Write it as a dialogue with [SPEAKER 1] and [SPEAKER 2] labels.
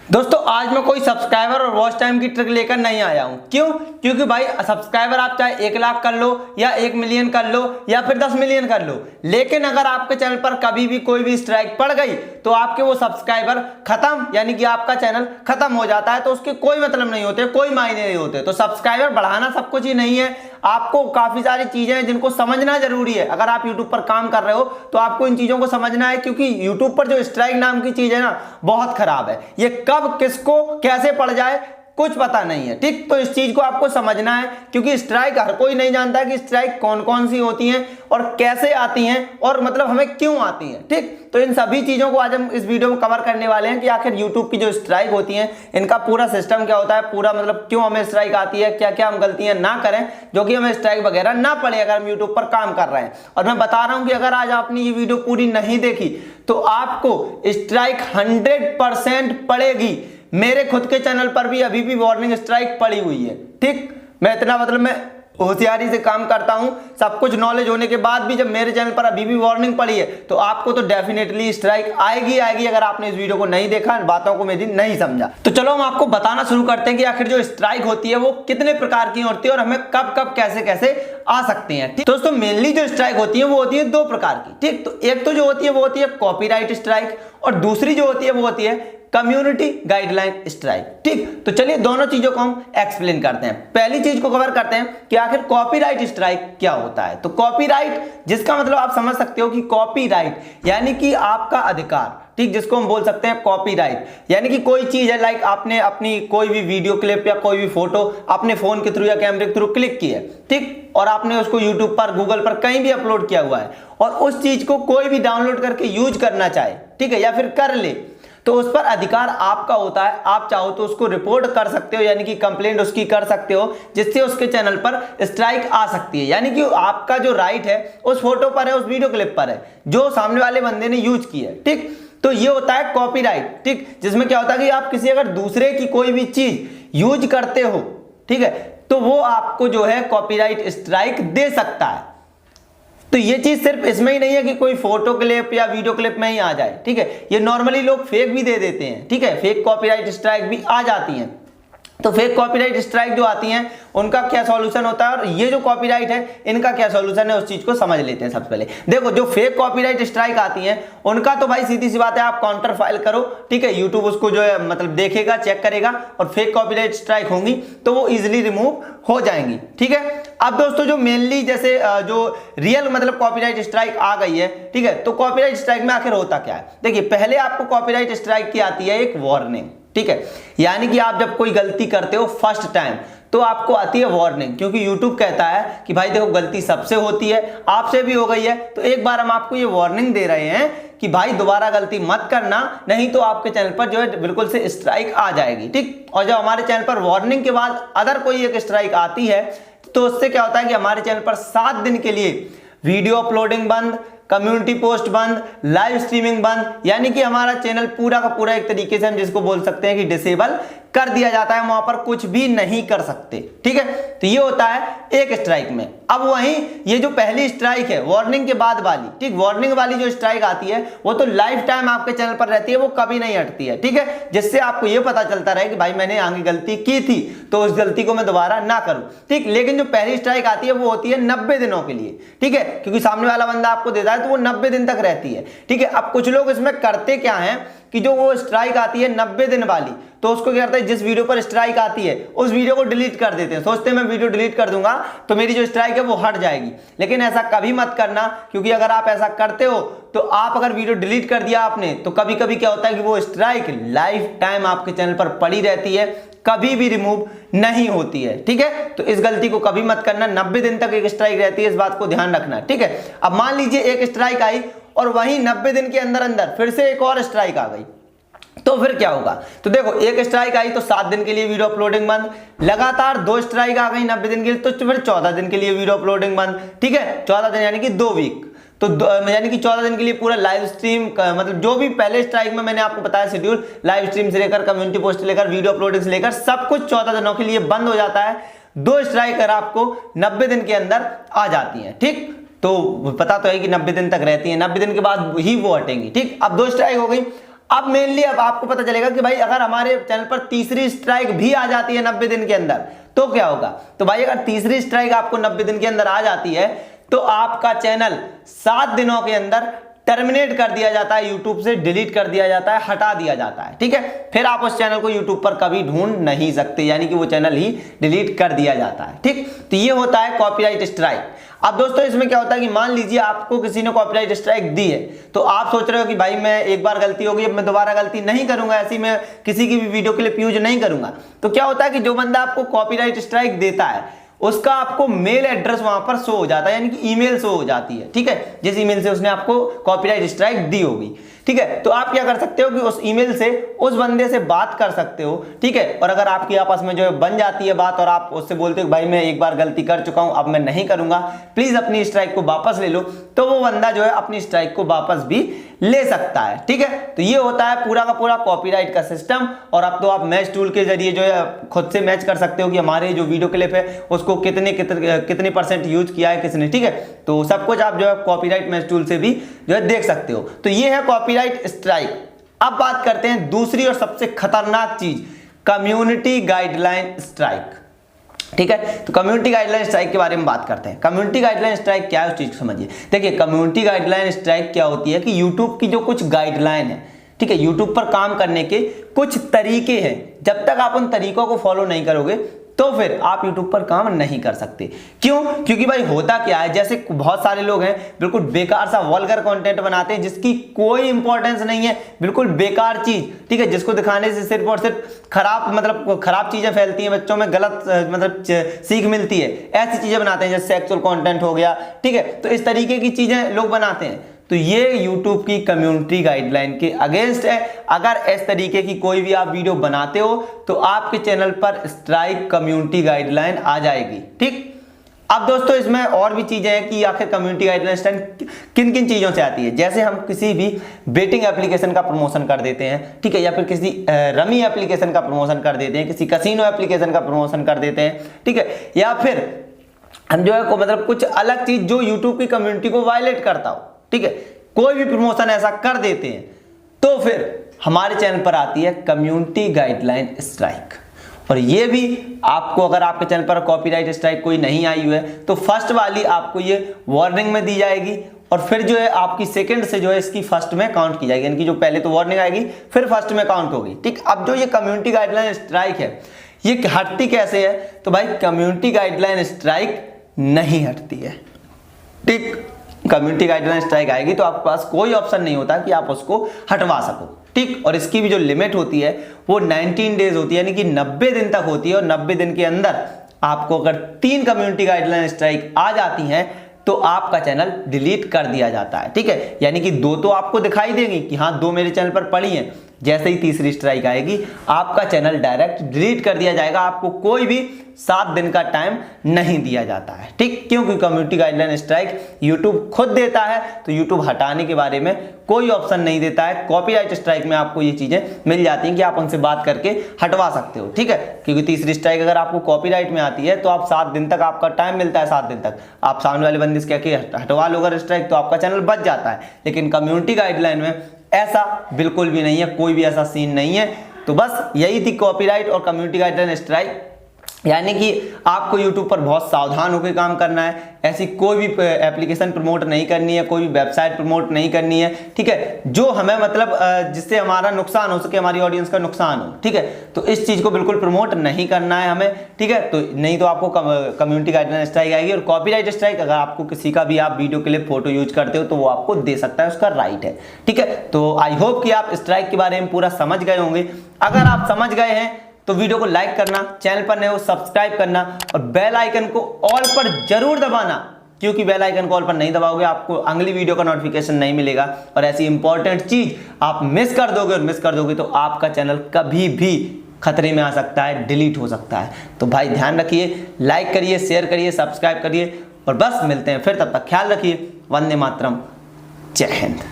[SPEAKER 1] दोस्तों आज मैं कोई सब्सक्राइबर और वॉच टाइम की ट्रिक लेकर नहीं आया हूं। क्यों? क्योंकि भाई सब्सक्राइबर आप चाहे 1 लाख कर लो या 1 मिलियन कर लो या फिर 10 मिलियन कर लो, लेकिन अगर आपके चैनल पर कभी भी कोई भी स्ट्राइक पड़ गई तो आपके वो सब्सक्राइबर खत्म, यानी कि आपका चैनल खत्म हो जाता है। तो उसके कोई मतलब नहीं होते, कोई मायने नहीं होते। तो सब्सक्राइबर बढ़ाना सब कुछ ही नहीं है, आपको काफी सारी चीजें हैं जिनको समझना जरूरी है। अगर आप यूट्यूब पर काम कर रहे हो तो आपको इन चीजों को समझना है, क्योंकि यूट्यूब पर जो स्ट्राइक नाम की चीज है ना, बहुत खराब है। ये कब किसको कैसे पड़ जाए कुछ पता नहीं है, ठीक। तो इस चीज को आपको समझना है, क्योंकि स्ट्राइक हर कोई नहीं जानता है कि स्ट्राइक कौन कौन सी होती हैं और कैसे आती हैं और मतलब हमें क्यों आती हैं, ठीक। तो इन सभी चीजों को आज हम इस वीडियो में कवर करने वाले हैं कि आखिर यूट्यूब की जो स्ट्राइक होती हैं इनका पूरा सिस्टम क्या होता है, पूरा मतलब क्यों हमें स्ट्राइक आती है, क्या क्या हम गलतियां ना करें जो कि हमें स्ट्राइक वगैरह ना पड़े अगर हम यूट्यूब पर काम कर रहे हैं। और मैं बता रहा हूं कि अगर आज आपने ये वीडियो पूरी नहीं देखी तो आपको स्ट्राइक 100% पड़ेगी। मेरे खुद के चैनल पर भी अभी भी वार्निंग स्ट्राइक पड़ी हुई है, ठीक। मैं इतना मतलब मैं होशियारी से काम करता हूं, सब कुछ नॉलेज होने के बाद भी जब मेरे चैनल पर अभी भी वार्निंग पड़ी है तो आपको तो डेफिनेटली स्ट्राइक आएगी आएगी, अगर आपने इस वीडियो को नहीं देखा, बातों को मेरी नहीं समझा। तो चलो हम आपको बताना शुरू करते हैं कि आखिर जो स्ट्राइक होती है वो कितने प्रकार की होती है और हमें कब कब कैसे कैसे आ सकती है, ठीक। दोस्तों मेनली जो स्ट्राइक होती है वो होती है 2 प्रकार की, ठीक। तो एक तो जो होती है वो होती है कॉपीराइट स्ट्राइक और दूसरी जो होती है वो होती है कम्युनिटी गाइडलाइन स्ट्राइक, ठीक। तो चलिए दोनों चीजों को हम एक्सप्लेन करते हैं। पहली चीज को कवर करते हैं कि आखिर कॉपीराइट स्ट्राइक क्या होता है। तो कॉपीराइट, जिसका मतलब आप समझ सकते हो कि कॉपीराइट यानी कि आपका अधिकार, ठीक, जिसको हम बोल सकते हैं कॉपीराइट। यानी कि कोई चीज है, लाइक आपने अपनी कोई भी वीडियो क्लिप या कोई भी फोटो अपने फोन के थ्रू या कैमरे के थ्रू क्लिक की है, ठीक, और आपने उसको यूट्यूब पर, गूगल पर कहीं भी अपलोड किया हुआ है और उस चीज को कोई भी डाउनलोड करके यूज करना चाहे, ठीक है, या फिर कर ले, तो उस पर अधिकार आपका होता है। आप चाहो तो उसको रिपोर्ट कर सकते हो, यानी कि कंप्लेंट उसकी कर सकते हो, जिससे उसके चैनल पर स्ट्राइक आ सकती है। यानी कि आपका जो राइट है उस फोटो पर है, उस वीडियो क्लिप पर है जो सामने वाले बंदे ने यूज की है, ठीक। तो ये होता है कॉपीराइट, ठीक, जिसमें क्या होता है कि आप किसी अगर दूसरे की कोई भी चीज यूज करते हो, ठीक है, तो वो आपको जो है कॉपीराइट स्ट्राइक दे सकता है। तो ये चीज सिर्फ इसमें ही नहीं है कि कोई फोटो क्लिप या वीडियो क्लिप में ही आ जाए, ठीक है, ये नॉर्मली लोग फेक भी दे देते हैं, ठीक है, फेक कॉपीराइट स्ट्राइक भी आ जाती हैं। तो फेक कॉपीराइट स्ट्राइक जो आती हैं उनका क्या सॉल्यूशन होता है और ये जो कॉपीराइट है इनका क्या सॉल्यूशन है, उस चीज को समझ लेते हैं। सबसे पहले देखो, जो फेक कॉपीराइट स्ट्राइक आती हैं उनका तो भाई सीधी सी बात है, आप काउंटर फाइल करो, ठीक है, यूट्यूब उसको जो है मतलब देखेगा, चेक करेगा और फेक कॉपीराइट स्ट्राइक होंगी तो वो इजिली रिमूव हो जाएंगी, ठीक है। अब दोस्तों जो मेनली जैसे जो रियल मतलब कॉपीराइट स्ट्राइक आ गई है, ठीक है, तो कॉपीराइट स्ट्राइक में आखिर होता क्या है। देखिए, पहले आपको कॉपीराइट स्ट्राइक की आती है एक वार्निंग, ठीक है, यानी कि आप जब कोई गलती करते हो फर्स्ट टाइम तो आपको आती है वार्निंग, क्योंकि YouTube कहता है कि भाई देखो गलती सबसे होती है, आपसे भी हो गई है, तो एक बार हम आपको ये वार्निंग दे रहे हैं कि भाई दोबारा गलती मत करना, नहीं तो आपके चैनल पर जो है बिल्कुल से स्ट्राइक आ जाएगी, ठीक। और जब हमारे चैनल पर वार्निंग के बाद अदर कोई एक स्ट्राइक आती है तो उससे क्या होता है कि हमारे चैनल पर 7 दिन के लिए वीडियो अपलोडिंग बंद, कम्युनिटी पोस्ट बंद, लाइव स्ट्रीमिंग बंद, यानी कि हमारा चैनल पूरा का पूरा एक तरीके से हम जिसको बोल सकते हैं कि डिसेबल कर दिया जाता है, वहां पर कुछ भी नहीं कर सकते, ठीक है। तो ये होता है एक स्ट्राइक में। अब वहीं ये जो पहली स्ट्राइक है वार्निंग के बाद वाली, ठीक, वार्निंग वाली जो स्ट्राइक आती है वो तो लाइफ टाइम आपके चैनल पर रहती है, वो कभी नहीं हटती है, ठीक है, जिससे आपको ये पता चलता रहे कि भाई मैंने आगे गलती की थी तो उस गलती को मैं दोबारा ना करूं, ठीक। लेकिन जो पहली स्ट्राइक आती है वो होती है 90 दिनों के लिए, ठीक है, क्योंकि सामने वाला बंदा आपको देता है तो वो 90 दिन तक रहती है, ठीक है। अब कुछ लोग इसमें करते क्या है कि जो वो स्ट्राइक आती है 90 दिन वाली, तो उसको क्या करता है, जिस वीडियो पर स्ट्राइक आती है उस वीडियो को डिलीट कर देते हैं, सोचते हैं मैं वीडियो डिलीट कर दूंगा तो मेरी जो स्ट्राइक है वो हट जाएगी। लेकिन ऐसा कभी मत करना, क्योंकि अगर आप ऐसा करते हो तो आप अगर वीडियो डिलीट कर दिया आपने तो कभी कभी क्या होता है कि वो स्ट्राइक लाइफ टाइम आपके चैनल पर पड़ी रहती है, कभी भी रिमूव नहीं होती है, ठीक है। तो इस गलती को कभी मत करना, 90 दिन तक एक स्ट्राइक रहती है, इस बात को ध्यान रखना, ठीक है। अब मान लीजिए एक स्ट्राइक आई और वहीं 90 दिन के अंदर अंदर फिर से एक और स्ट्राइक आ गई, तो फिर क्या होगा। तो देखो, एक स्ट्राइक आई तो 7 दिन के लिए वीडियो अपलोडिंग बंद, लगातार 2 स्ट्राइक आ गई 90 दिन के लिए तो फिर 14 दिन के लिए वीडियो अपलोडिंग बंद, ठीक है, 14 दिन यानी कि 2 वीक, तो यानी कि 14 दिन के लिए पूरा लाइव स्ट्रीम मतलब जो भी पहले स्ट्राइक में मैंने आपको बताया शेड्यूल, लाइव स्ट्रीम से लेकर कम्युनिटी पोस्ट से लेकर वीडियो अपलोडिंग से लेकर सब कुछ 14 दिनों के लिए बंद हो जाता है। 2 स्ट्राइक अगर आपको 90 दिन के अंदर आ जाती है, ठीक, तो पता तो है कि 90 दिन तक रहती है, 90 दिन के बाद ही वो हटेंगी, ठीक। अब 2 स्ट्राइक हो गई, अब मेनली अब आपको पता चलेगा कि भाई अगर हमारे चैनल पर तीसरी स्ट्राइक भी आ जाती है 90 दिन के अंदर तो क्या होगा। तो भाई अगर तीसरी स्ट्राइक आपको 90 दिन के अंदर आ जाती है तो आपका चैनल 7 दिनों के अंदर टर्मिनेट कर दिया जाता है, यूट्यूब से डिलीट कर दिया जाता है, हटा दिया जाता है। ठीक है, फिर आप उस चैनल को यूट्यूब पर कभी ढूंढ नहीं सकते, यानी कि वो चैनल ही डिलीट कर दिया जाता है। ठीक, तो ये होता है कॉपीराइट स्ट्राइक। अब दोस्तों इसमें क्या होता है कि मान लीजिए आपको किसी ने कॉपीराइट स्ट्राइक दी है, तो आप सोच रहे हो कि भाई मैं एक बार गलती होगी, अब मैं दोबारा गलती नहीं करूंगा, ऐसी मैं किसी की भी वीडियो क्लिप यूज नहीं करूंगा। तो क्या होता है कि जो बंदा आपको कॉपीराइट स्ट्राइक देता है उसका आपको मेल एड्रेस वहां पर शो हो जाता है, यानी कि ईमेल शो हो जाती है। ठीक है, जिस ईमेल से उसने आपको कॉपीराइट स्ट्राइक दी होगी। ठीक है, तो आप क्या कर सकते हो कि उस ईमेल से उस बंदे से बात कर सकते हो। ठीक है, और अगर आपकी आपस में जो है बन जाती है बात और आप उससे बोलते हो भाई मैं एक बार गलती कर चुका हूं, अब मैं नहीं करूंगा, प्लीज अपनी स्ट्राइक को वापस ले लो, तो वो बंदा जो है अपनी स्ट्राइक को वापस भी ले सकता है। ठीक है, तो ये होता है पूरा का पूरा कॉपीराइट का सिस्टम। और अब तो आप मैच टूल के जरिए जो है खुद से मैच कर सकते हो कि हमारे जो वीडियो क्लिप है उसको कितने परसेंट यूज किया है किसने। ठीक है, तो सब कुछ आप जो है कॉपीराइट मैच टूल से भी जो है देख सकते हो। तो ये है कॉपीराइट स्ट्राइक। अब बात करते हैं दूसरी और सबसे खतरनाक चीज, कम्युनिटी गाइडलाइन स्ट्राइक। ठीक है, तो कम्युनिटी गाइडलाइन स्ट्राइक के बारे में बात करते हैं। कम्युनिटी गाइडलाइन स्ट्राइक क्या है उस चीज को समझिए। देखिए कम्युनिटी गाइडलाइन स्ट्राइक क्या होती है कि YouTube की जो कुछ गाइडलाइन है, ठीक है, YouTube पर काम करने के कुछ तरीके हैं, जब तक आप उन तरीकों को फॉलो नहीं करोगे तो फिर आप YouTube पर काम नहीं कर सकते। क्यों? क्योंकि भाई होता क्या है, जैसे बहुत सारे लोग हैं बिल्कुल बेकार सा वल्गर कंटेंट बनाते हैं जिसकी कोई इंपॉर्टेंस नहीं है, बिल्कुल बेकार चीज। ठीक है, जिसको दिखाने से सिर्फ और सिर्फ खराब चीजें फैलती हैं, बच्चों में गलत सीख मिलती है, ऐसी चीजें बनाते हैं जैसे सेक्सुअल कंटेंट हो गया। ठीक है, तो इस तरीके की चीजें लोग बनाते हैं। तो ये YouTube की कम्युनिटी गाइडलाइन के अगेंस्ट है। अगर इस तरीके की कोई भी आप वीडियो बनाते हो तो आपके चैनल पर स्ट्राइक कम्युनिटी गाइडलाइन आ जाएगी। ठीक, अब दोस्तों इसमें और भी चीजें हैं कि आखिर कम्युनिटी गाइडलाइन किन किन चीजों से आती है। जैसे हम किसी भी बेटिंग एप्लीकेशन का प्रमोशन कर देते हैं, ठीक है, या फिर किसी रमी एप्लीकेशन का प्रमोशन कर देते हैं, किसी कसिनो एप्लीकेशन का प्रमोशन कर देते हैं। ठीक है, या फिर हम जो है मतलब कुछ अलग चीज जो YouTube की कम्युनिटी को वायलेट करता हो, ठीक है, कोई भी प्रमोशन ऐसा कर देते हैं तो फिर हमारे चैनल पर आती है कम्युनिटी गाइडलाइन स्ट्राइक। और ये भी आपको, अगर आपके चैनल पर कॉपीराइट स्ट्राइक कोई नहीं आई हुई है तो फर्स्ट वाली आपको ये वार्निंग में दी जाएगी और फिर जो है आपकी सेकंड से जो है इसकी फर्स्ट में काउंट की जाएगी, यानी कि जो पहले तो वार्निंग आएगी फिर फर्स्ट में काउंट होगी। ठीक, अब जो ये कम्युनिटी गाइडलाइन स्ट्राइक है ये हटती कैसे है, तो भाई कम्युनिटी गाइडलाइन स्ट्राइक नहीं हटती है। ठीक, कम्युनिटी गाइडलाइन स्ट्राइक आएगी तो आपके पास कोई ऑप्शन नहीं होता कि आप उसको हटवा सको। ठीक, और इसकी भी जो लिमिट होती है वो 19 डेज होती है, यानी कि 90 दिन तक होती है। और 90 दिन के अंदर आपको अगर 3 कम्युनिटी गाइडलाइन स्ट्राइक आ जाती हैं तो आपका चैनल डिलीट कर दिया जाता है। ठीक है, यानी कि 2 तो आपको दिखाई देंगी कि हाँ 2 मेरे चैनल पर पड़ी हैं, जैसे ही तीसरी स्ट्राइक आएगी आपका चैनल डायरेक्ट डिलीट कर दिया जाएगा। आपको कोई भी 7 दिन का टाइम नहीं दिया जाता है। ठीक, क्योंकि कम्युनिटी गाइडलाइन स्ट्राइक YouTube खुद देता है, तो YouTube हटाने के बारे में कोई ऑप्शन नहीं देता है। कॉपीराइट स्ट्राइक में आपको ये चीजें मिल जाती हैं कि आप उनसे बात करके हटवा सकते हो। ठीक है, क्योंकि तीसरी स्ट्राइक अगर आपको कॉपीराइट में आती है तो आप 7 दिन तक आपका टाइम मिलता है, 7 दिन तक आप सामने वाले बंदे से कह के हटवा लो अगर स्ट्राइक, तो आपका चैनल बच जाता है। लेकिन कम्युनिटी गाइडलाइन में ऐसा बिल्कुल भी नहीं है, कोई भी ऐसा सीन नहीं है। तो बस यही थी कॉपीराइट और कम्युनिटी गाइडलाइन स्ट्राइक, यानी कि आपको YouTube पर बहुत सावधान होकर काम करना है। ऐसी कोई भी एप्लीकेशन प्रमोट नहीं करनी है, कोई भी वेबसाइट प्रमोट नहीं करनी है। ठीक है, जो हमें मतलब जिससे हमारा नुकसान हो सके, हमारी ऑडियंस का नुकसान हो। ठीक है, तो इस चीज को बिल्कुल प्रमोट नहीं करना है हमें। ठीक है, तो नहीं तो आपको कम्युनिटी गाइडलाइन स्ट्राइक आएगी। और कॉपीराइट स्ट्राइक अगर आपको किसी का भी आप वीडियो क्लिप फोटो यूज करते हो तो वो आपको दे सकता है, उसका राइट है। ठीक है, तो आई होप कि आप स्ट्राइक के बारे में पूरा समझ गए होंगे। अगर आप समझ गए हैं तो वीडियो को लाइक करना, चैनल पर नए हो सब्सक्राइब करना और बेल आइकन को ऑल पर जरूर दबाना, क्योंकि बेल आइकन को ऑल पर नहीं दबाओगे आपको अगली वीडियो का नोटिफिकेशन नहीं मिलेगा और ऐसी इंपॉर्टेंट चीज आप मिस कर दोगे। और मिस कर दोगे तो आपका चैनल कभी भी खतरे में आ सकता है, डिलीट हो सकता है। तो भाई ध्यान रखिए, लाइक करिए, शेयर करिए, सब्सक्राइब करिए और बस मिलते हैं फिर। तब तक ख्याल रखिए। वंदे मातरम, जय हिंद।